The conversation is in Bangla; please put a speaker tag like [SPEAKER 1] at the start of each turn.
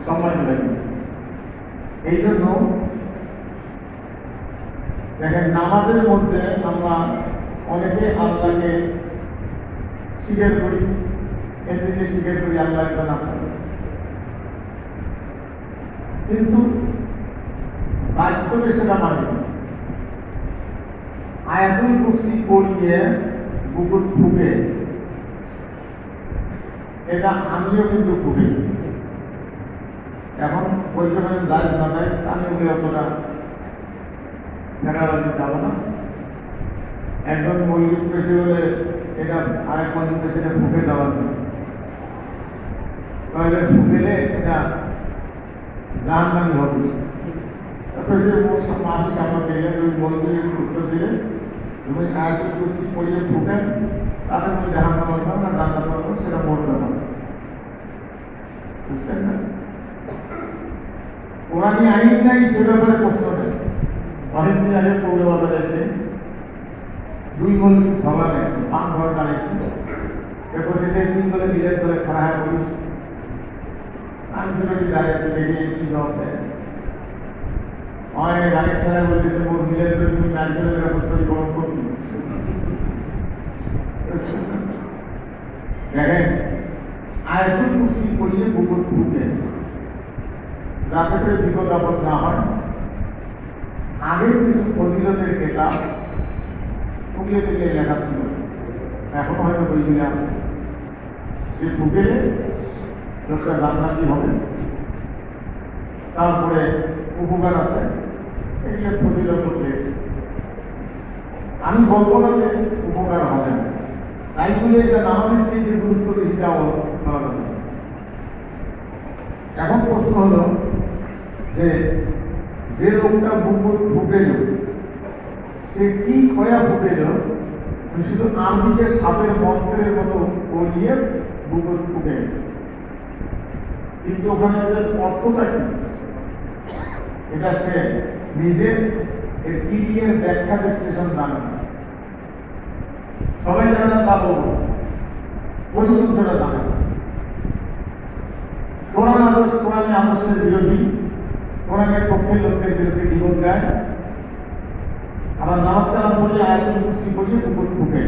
[SPEAKER 1] সম্মানিত লাগবে। এই জন্য দেখেন, নামাজের মধ্যে আমরা অনেকে আল্লাহকে স্বীকার করি, এমনিতে স্বীকার করি আল্লাহ একজন আছেন, কিন্তু বাস্তবে সেটা মানি না। আয়াতুল কুরসি পড়িয়ে বুকুত ফুকে, এটা আমিও কিন্তু ফুকি। এখন বলতে পারেন যাই না যাই, আমি ওকে অতটা ফেরালাতে যাবো না। একজন মৌলিক পেশে বলে এটা আরেক মৌলিক পেশে ফুকে যাওয়ার জন্য, তাহলে ফুকেলে এটা জাহান্নামী হবে। মানুষ আমরা দিলে ওই মৌলিক উত্তর দিলে তুমি আয়াতুল কুরসি পড়িয়ে ফুকেন, তাতে তুমি জাহান্নাম হবে না জান্নাত হবে, সেটা বলতে হবে। বুঝছেন না? কোরআনি আইন নাই সে ব্যাপারে প্রশ্ন নেই। অনেকদিন আগে পৌর বাজারে 2 মৌলিক ঝগড়া লাগছে, 5 ঘর দাঁড়াইছে। এরপর যে 3 দলে নিজের দলে খাড়া হয়ে পড়িস, আমি তো দাঁড়িয়েছি দেখে কি জবাব দেয়। অনেক গাড়ির ঠেলা বলতেছে মোট নিজের দলে তুমি নারকেলের ব্যবস্থা গ্রহণ করবি। দেখেন, আয়াতুল কুরসি পড়িয়ে বুকুত ফুকে, যাতে করে বিপদ আপদ না হয়। আগের কিছু ফজিলতের কেতাব ফুকিয়ে থেকে লেখা ছিল, এখন হয়তো বইগুলি আছে, যে ফুকেলে লোকটা জান্নাতি হবে। তারপরে উপকার আছে, এগুলো ফজিলত পেয়েছে। আমি বলবো না যে উপকার হবে না, তাই বলে এটা নামাজের চেয়ে গুরুত্ব বেশি দেওয়া করা যাবে। এখন প্রশ্ন হলো যে লোকটা বুকুত ফুকেল, সে কি খয়া ফুকেল? শুধু আরবিতে সাপের মন্ত্রের মতো বলিয়ে বুকুত ফুকেল, কিন্তু ওখানে অর্থটা কি এটা সে নিজের ক্লিয়ার ব্যাখ্যা বিশ্লেষণ জানে না। সবাই জানে না, তা বলবো পরিবর্তনটা জানে না। কোরআনে আদর্শের বিরোধী, কোরআনের পক্ষের লোকদের বিরুদ্ধে জীবন দেয়। আবার নামাজ কালাম পড়ে আয়াতুল কুরসি পড়িয়ে বুকুত ফুকে।